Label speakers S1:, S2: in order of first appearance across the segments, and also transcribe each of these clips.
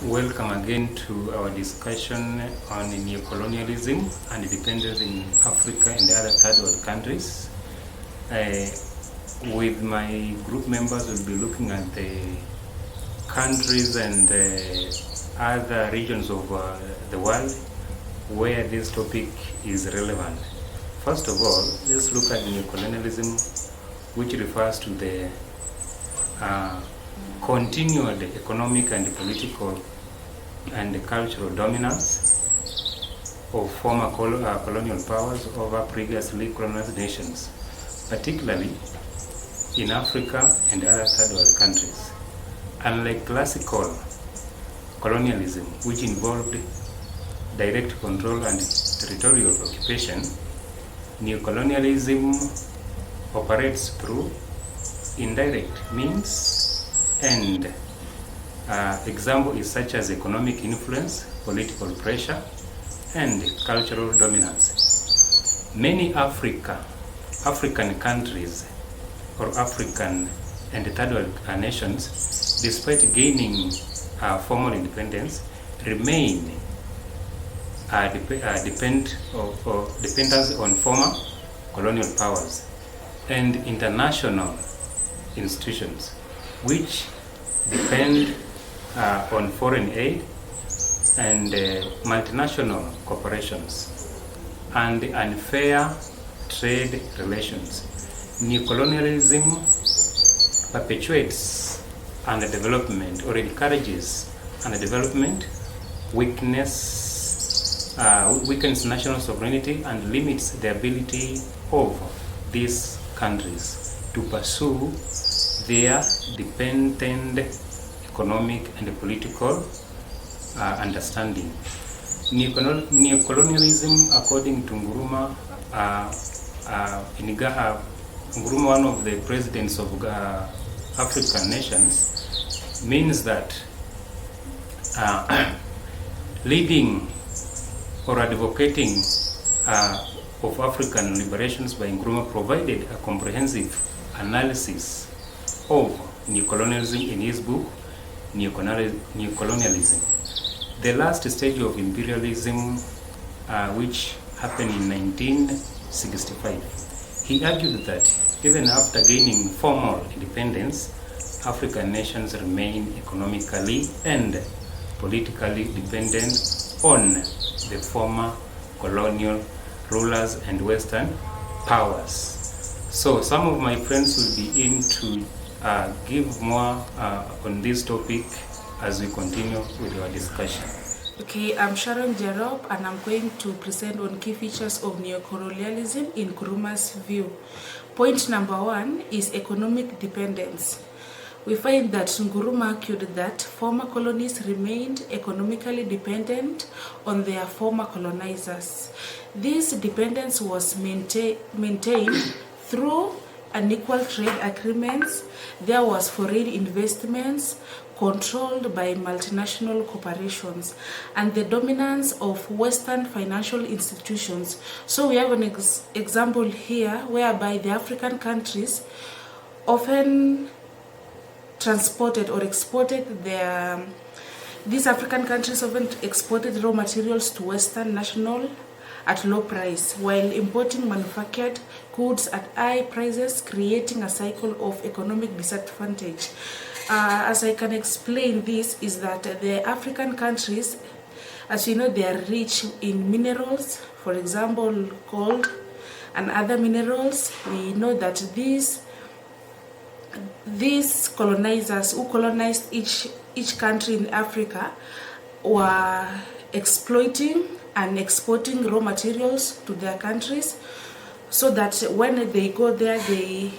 S1: Welcome again to our discussion on neocolonialism and dependence in Africa and other third world countries. With my group members, we'll be looking at the countries and other regions of the world where this topic is relevant. First of all, let's look at neocolonialism, which refers to the continued economic and political and cultural dominance of former colonial powers over previously colonized nations, particularly in Africa and other third world countries. Unlike classical colonialism, which involved direct control and territorial occupation, neocolonialism operates through indirect means, and example is such as economic influence, political pressure, and cultural dominance. Many African countries or African and third world nations, despite gaining formal independence, remain dependent on former colonial powers and international institutions, which depend on foreign aid and multinational corporations and unfair trade relations. Neocolonialism perpetuates underdevelopment or encourages underdevelopment, weakens national sovereignty, and limits the ability of these countries to pursue their dependent economic and political understanding. Neocolonialism, according to Nkrumah, Nkrumah, one of the presidents of African nations, means that leading or advocating of African liberations by Nkrumah provided a comprehensive analysis of neocolonialism in his book, Neocolonialism. The last stage of imperialism, which happened in 1965. He argued that even after gaining formal independence, African nations remain economically and politically dependent on the former colonial rulers and Western powers. So some of my friends will be in to give more on this topic as we continue with our discussion.
S2: Okay, I'm Sharon Jerop, and I'm going to present on key features of neocolonialism in Nkrumah's view. Point number 1 is economic dependence. We find that Nkrumah argued that former colonies remained economically dependent on their former colonizers. This dependence was maintained through unequal trade agreements. There was foreign investments controlled by multinational corporations and the dominance of Western financial institutions. So we have an example here whereby the African countries often transported or exported these African countries often exported raw materials to Western national at low price, while importing manufactured goods at high prices, creating a cycle of economic disadvantage. As I can explain this is that the African countries, as you know, they are rich in minerals, for example, gold and other minerals. We know that these colonizers who colonized each country in Africa were exploiting and exporting raw materials to their countries, so that when they go there, they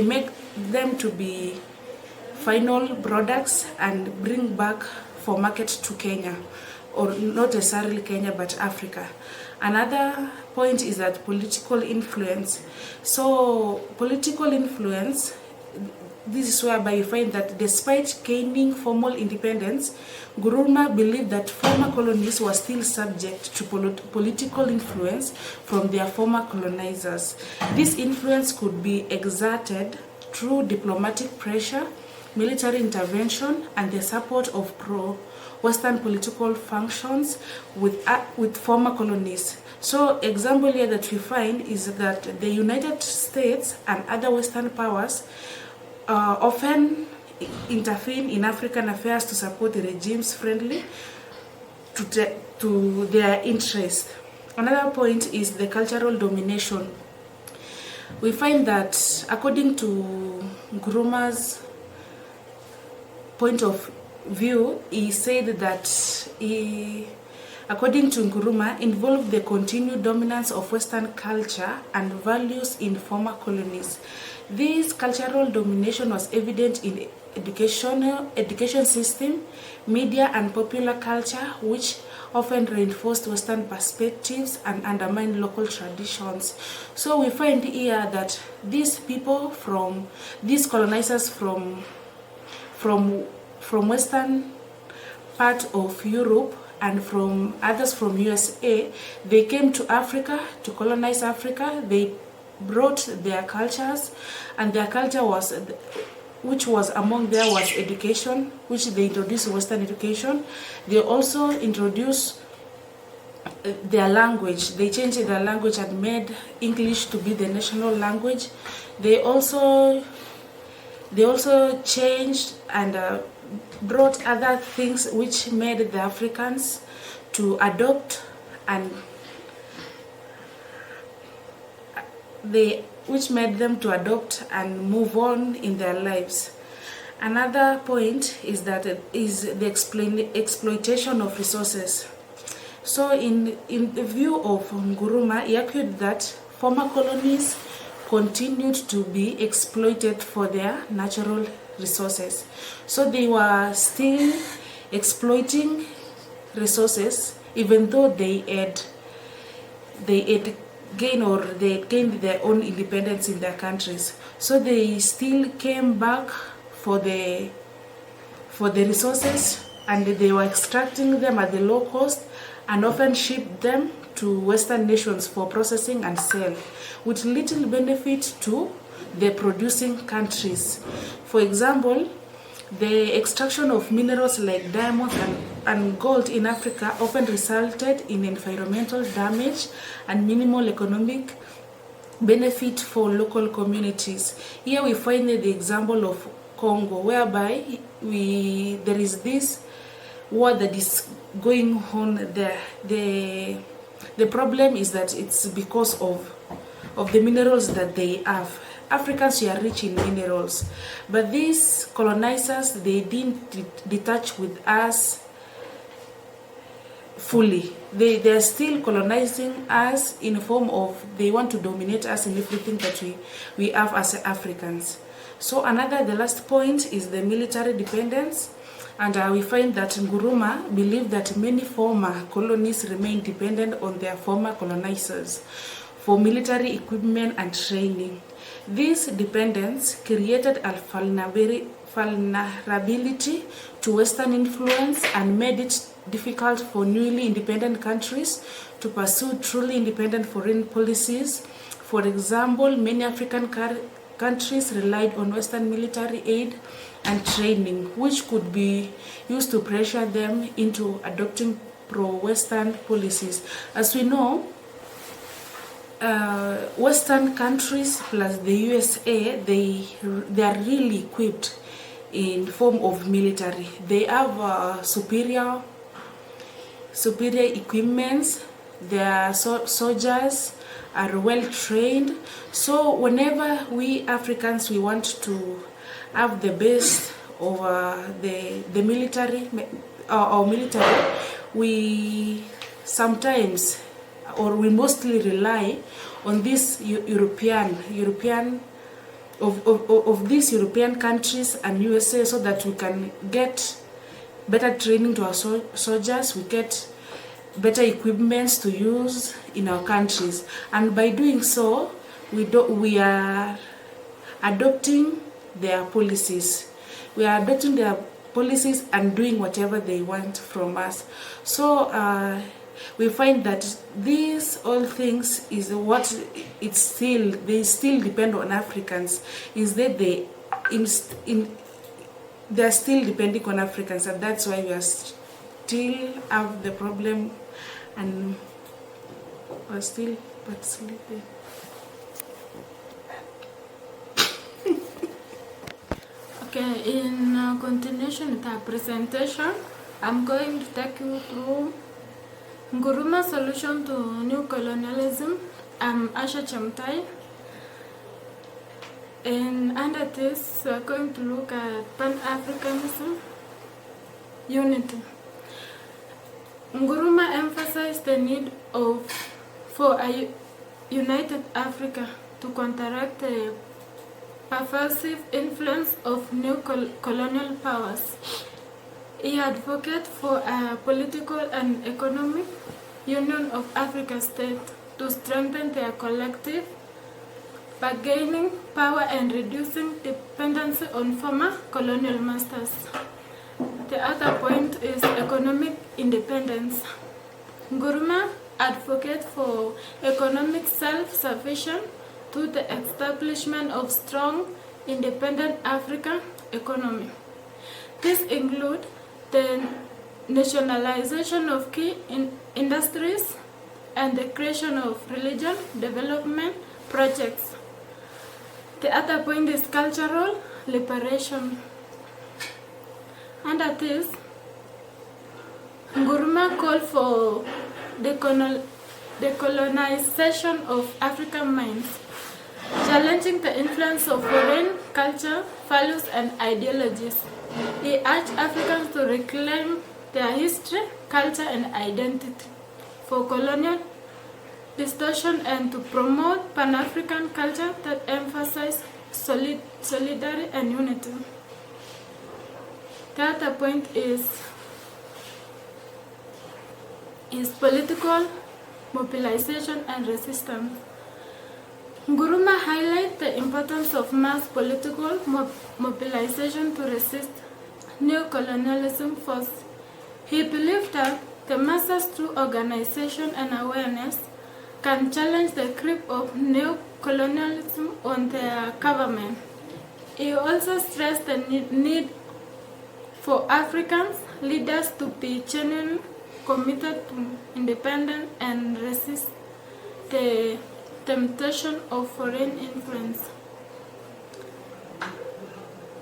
S2: make them to be final products and bring back for market to Kenya, or not necessarily Kenya but Africa. Another point is that political influence. So political influence, this is whereby you find that despite gaining formal independence, Nkrumah believed that former colonies were still subject to political influence from their former colonizers. This influence could be exerted through diplomatic pressure, military intervention, and the support of pro-Western political functions with former colonies. So example here that we find is that the United States and other Western powers often intervene in African affairs to support the regimes friendly to their interests. Another point is the cultural domination. We find that according to Nkrumah's point of view, he said that according to Nkrumah, involved the continued dominance of Western culture and values in former colonies. This cultural domination was evident in education system, media and popular culture, which often reinforced Western perspectives and undermined local traditions. So we find here that these people these colonizers from Western part of Europe and from others from USA, they came to Africa to colonize Africa. They brought their cultures, and their culture which was among there was education, which they introduced Western education. They also introduced their language. They changed their language and made English to be the national language. They also changed and brought other things which made the Africans to adopt which made them to adopt and move on in their lives. Another point is that the exploitation of resources. So in the view of Nkrumah, he argued that former colonies continued to be exploited for their natural resources. So they were still exploiting resources even though they had gained their own independence in their countries. So they still came back for the resources, and they were extracting them at the low cost and often shipped them to Western nations for processing and sale, with little benefit to the producing countries. For example, the extraction of minerals like diamonds and gold in Africa often resulted in environmental damage and minimal economic benefit for local communities. Here we find the example of Congo, whereby there is this war that is going on there. The problem is that it's because of the minerals that they have. Africans are rich in minerals, but these colonizers, they didn't detach with us fully. They are still colonizing us in form of they want to dominate us in everything that we have as Africans. So the last point is the military dependence, and we find that Nkrumah believed that many former colonies remain dependent on their former colonizers for military equipment and training. This dependence created a vulnerability to Western influence and made it difficult for newly independent countries to pursue truly independent foreign policies. For example, many African countries relied on Western military aid and training, which could be used to pressure them into adopting pro-Western policies. As we know, Western countries plus the USA, they are really equipped in form of military. They have superior equipments. Their soldiers are well trained. So whenever we Africans, we want to have the best of the military, our military, we sometimes or we mostly rely on this European these European countries and USA, so that we can get better training to our soldiers, we get better equipments to use in our countries, and by doing so, we are adopting their policies. We are adopting their policies and doing whatever they want from us. So we find that these all things is what they still depend on Africans, is that they they are still depending on Africans, and that's why we are still have the problem, and we're still but sleeping.
S3: Okay, in continuation with our presentation, I'm going to take you through Nguruma's solution to new colonialism. I'm Asha Chamtai, and under this, we're going to look at Pan-Africanism, unity. Nguruma emphasized the need for a united Africa to counteract the pervasive influence of new colonial powers. He advocated for a political and economic union of African states to strengthen their collective bargaining power and reducing dependency on former colonial masters. The other point is economic independence. Nguruma advocated for economic self-sufficiency to the establishment of strong, independent African economy. This includes the nationalization of key industries and the creation of religion development projects. The other point is cultural liberation. Under this, Nguruma called for decolonization of African minds, challenging the influence of foreign culture, values, and ideologies. He urged Africans to reclaim their history, culture, and identity for colonial distortion and to promote Pan-African culture that emphasizes solidarity and unity. The other point is political mobilization and resistance. Nguruma highlighted the importance of mass political mobilization to resist neo-colonialism force. He believed that the masses through organization and awareness can challenge the grip of neo-colonialism on their government. He also stressed the need for African leaders to be genuinely committed to independence and resist the temptation of foreign influence.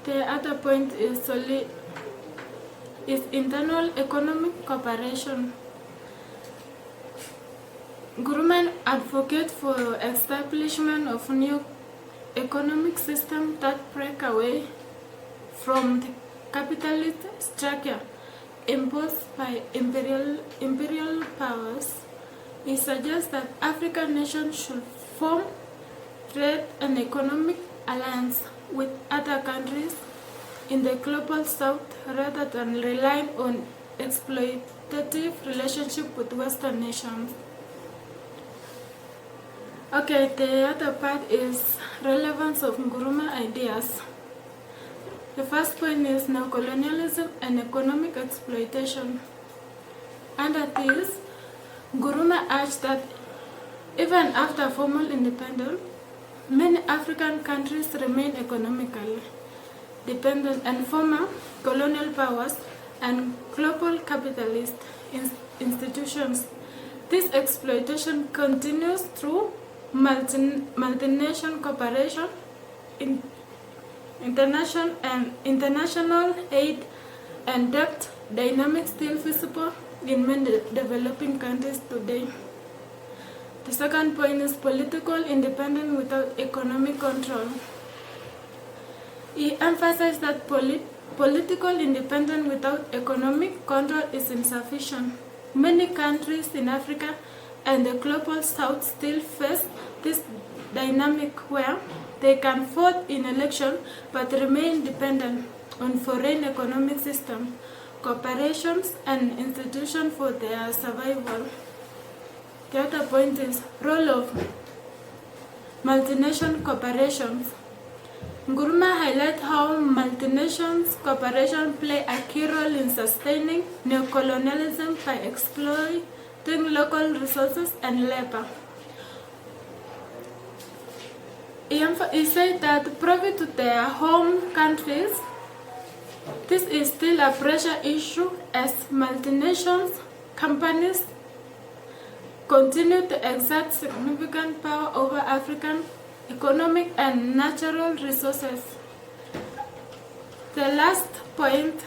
S3: The other point is internal economic cooperation. Nguruma advocates for establishment of new economic system that break away from the capitalist structure imposed by imperial powers. He suggests that African nations should form trade and economic alliance with other countries in the global south rather than relying on exploitative relationship with Western nations. Okay, the other part is relevance of Nguruma ideas. The first point is neocolonialism and economic exploitation. Under this, Nguruma urged that even after formal independence, many African countries remain economically dependent on former colonial powers and global capitalist institutions. This exploitation continues through multinational cooperation, international aid, and debt dynamics still visible in many developing countries today. The second point is political independence without economic control. He emphasized that political independence without economic control is insufficient. Many countries in Africa and the global south still face this dynamic where they can vote in election but remain dependent on foreign economic system, corporations, and institutions for their survival. The other point is role of multinational corporations. Nguruma highlights how multinational corporations play a key role in sustaining neocolonialism by exploiting local resources and labor. He said that profit to their home countries This is still a pressure issue as multinational companies continue to exert significant power over African economic and natural resources. The last point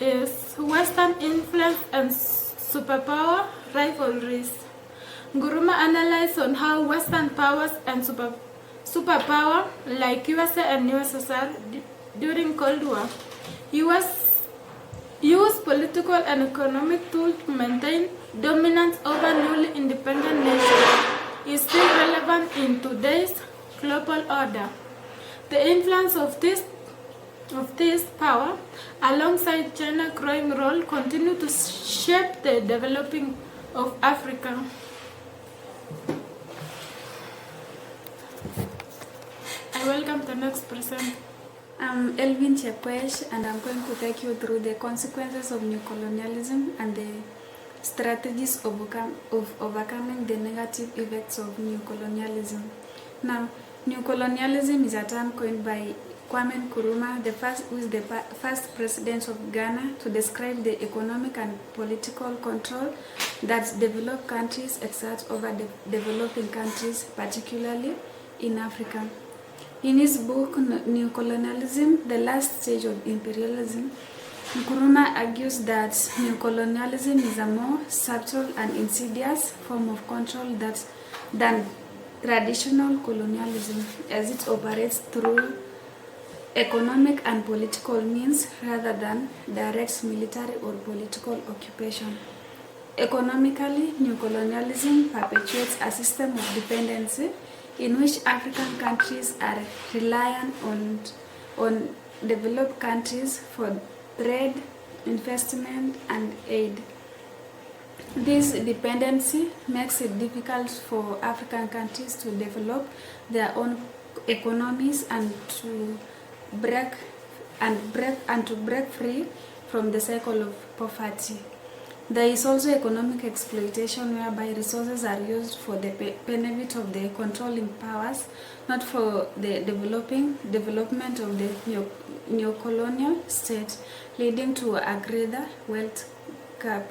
S3: is Western influence and superpower rivalries. Nkrumah analyzed on how Western powers and superpower like USA and USSR during Cold War use political and economic tools to maintain dominance over newly independent nations is still relevant in today's global order. The influence of this power, alongside China's growing role, continue to shape the developing of Africa. I welcome the next presenter.
S4: I'm Elvin Chepwesh, and I'm going to take you through the consequences of neocolonialism and the strategies of overcoming the negative effects of neocolonialism. Now, neocolonialism is a term coined by Kwame Nkrumah, who is the first president of Ghana, to describe the economic and political control that developed countries exert over developing countries, particularly in Africa. In his book, Neocolonialism, The Last Stage of Imperialism, Nkrumah argues that neocolonialism is a more subtle and insidious form of control than traditional colonialism, as it operates through economic and political means rather than direct military or political occupation. Economically, neocolonialism perpetuates a system of dependency in which African countries are reliant on developed countries for trade, investment, and aid. This dependency makes it difficult for African countries to develop their own economies and to break free from the cycle of poverty. There is also economic exploitation, whereby resources are used for the benefit of the controlling powers, not for the development of the neocolonial state, leading to a greater wealth gap.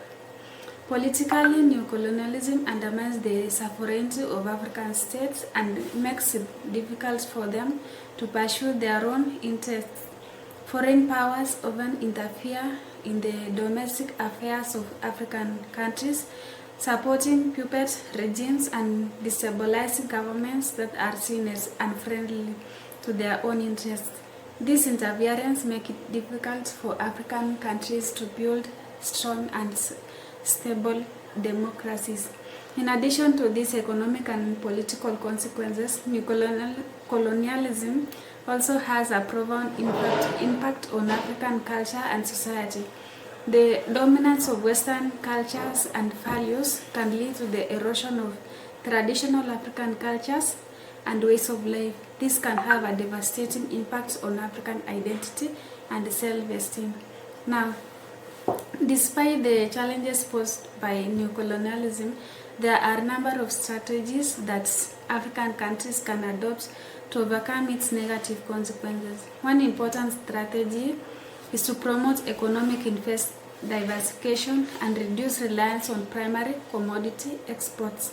S4: Politically, neocolonialism undermines the sovereignty of African states and makes it difficult for them to pursue their own interests. Foreign powers often interfere in the domestic affairs of African countries, supporting puppet regimes and destabilizing governments that are seen as unfriendly to their own interests. This interference makes it difficult for African countries to build strong and stable democracies. In addition to these economic and political consequences, neocolonialism also has a profound impact on African culture and society. The dominance of Western cultures and values can lead to the erosion of traditional African cultures and ways of life. This can have a devastating impact on African identity and self-esteem. Now, despite the challenges posed by neocolonialism, there are a number of strategies that African countries can adopt to overcome its negative consequences. One important strategy is to promote economic diversification and reduce reliance on primary commodity exports.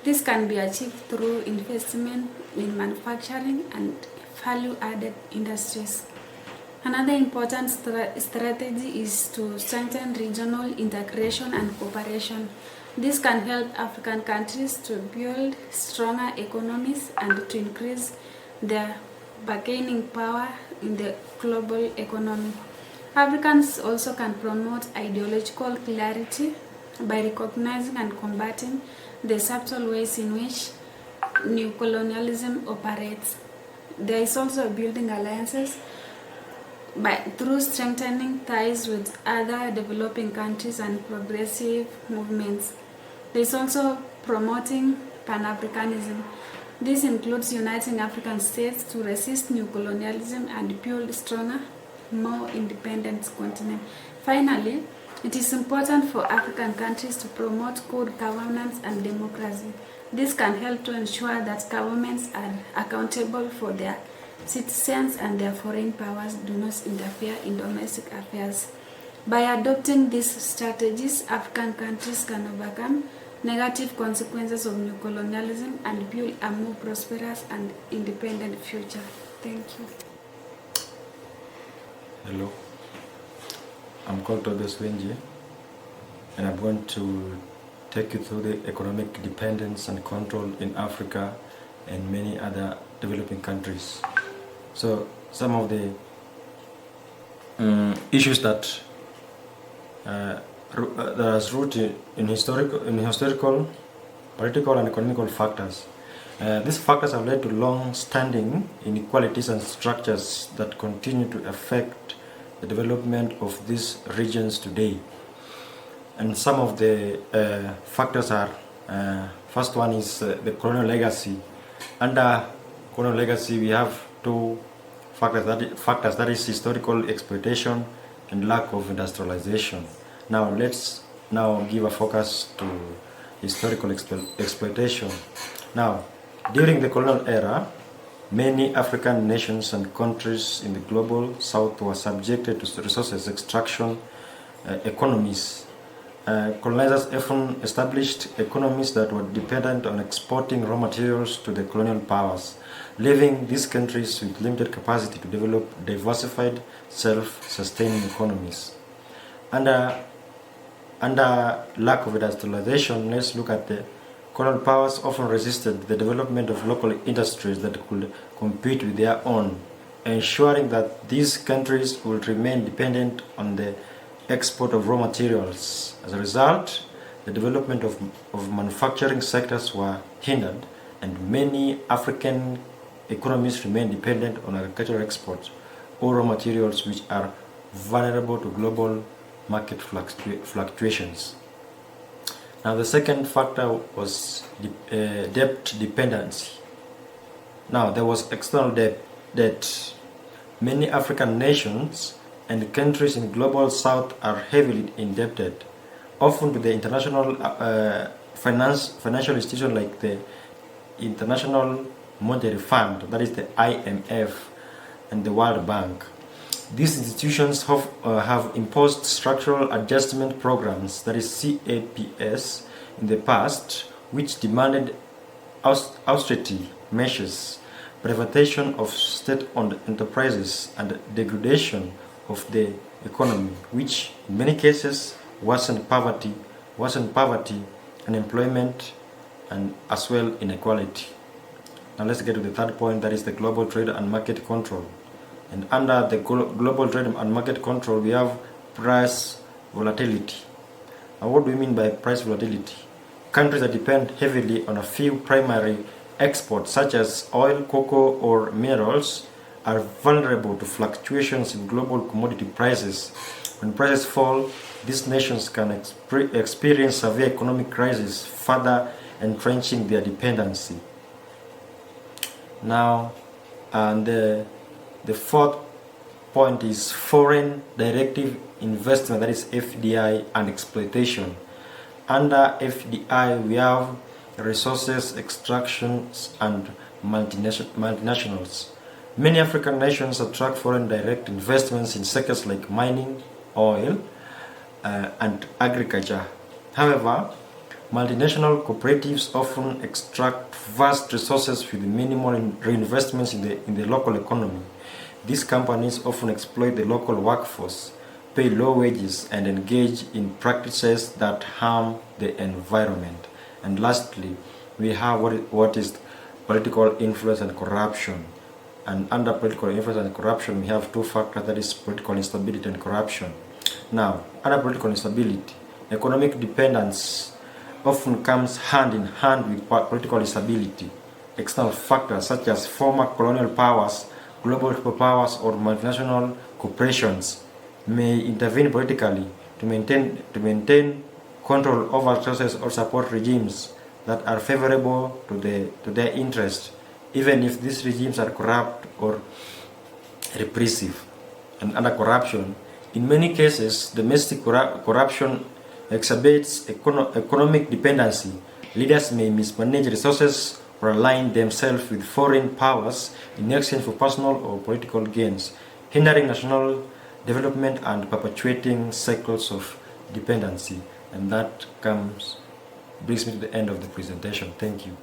S4: This can be achieved through investment in manufacturing and value-added industries. Another important strategy is to strengthen regional integration and cooperation. This can help African countries to build stronger economies and to increase their bargaining power in the global economy. Africans also can promote ideological clarity by recognizing and combating the subtle ways in which neocolonialism operates. There is also building alliances through strengthening ties with other developing countries and progressive movements. There is also promoting Pan-Africanism. This includes uniting African states to resist neocolonialism and build a stronger, more independent continent. Finally, it is important for African countries to promote good governance and democracy. This can help to ensure that governments are accountable for their citizens and their foreign powers do not interfere in domestic affairs. By adopting these strategies, African countries can overcome negative consequences of neocolonialism and build a more prosperous and independent future. Thank you.
S5: Hello, I'm called Tobias Wenje, and I'm going to take you through the economic dependence and control in Africa and many other developing countries. So some of the issues that has rooted in historical, political, and economical factors. These factors have led to long-standing inequalities and structures that continue to affect the development of these regions today. And some of the factors are, first one is the colonial legacy. Under colonial legacy, we have two factors, that is historical exploitation and lack of industrialization. Now let's give a focus to historical exploitation. Now, during the colonial era, many African nations and countries in the global south were subjected to resources extraction economies. Colonizers often established economies that were dependent on exporting raw materials to the colonial powers, leaving these countries with limited capacity to develop diversified, self-sustaining economies. Under lack of industrialization, let's look at the colonial powers often resisted the development of local industries that could compete with their own, ensuring that these countries would remain dependent on the export of raw materials. As a result, the development of manufacturing sectors were hindered, and many African economies remain dependent on agricultural exports or raw materials, which are vulnerable to global market fluctuations. Now, the second factor was debt dependency. Now, there was external debt. Many African nations and countries in global south are heavily indebted, often to the international financial institutions like the International Monetary Fund, that is the IMF, and the World Bank. These institutions have imposed structural adjustment programs, that is CAPS, in the past, which demanded austerity measures, privatization of state-owned enterprises, and degradation of the economy, which in many cases worsened poverty, unemployment, and as well inequality. Now let's get to the third point, that is the global trade and market control. And under the global trade and market control, we have price volatility. Now, what do we mean by price volatility? Countries that depend heavily on a few primary exports, such as oil, cocoa, or minerals, are vulnerable to fluctuations in global commodity prices. When prices fall, these nations can experience severe economic crisis, further entrenching their dependency. Now, and the fourth point is foreign directive investment, that is FDI, and exploitation. Under FDI, we have resources extractions and multinationals. Many African nations attract foreign direct investments in sectors like mining, oil, and agriculture. However, multinational cooperatives often extract vast resources with minimal reinvestments in the local economy. These companies often exploit the local workforce, pay low wages, and engage in practices that harm the environment. And lastly, we have what is political influence and corruption. And under political influence and corruption, we have two factors, that is political instability and corruption. Now, under political instability, economic dependence often comes hand in hand with political instability. External factors such as former colonial powers, global superpowers, or multinational corporations may intervene politically to maintain control over resources or support regimes that are favorable to their interests, even if these regimes are corrupt or repressive. And under corruption, in many cases, domestic corruption exacerbates economic dependency. Leaders may mismanage resources or align themselves with foreign powers in exchange for personal or political gains, hindering national development and perpetuating cycles of dependency. And that brings me to the end of the presentation. Thank you.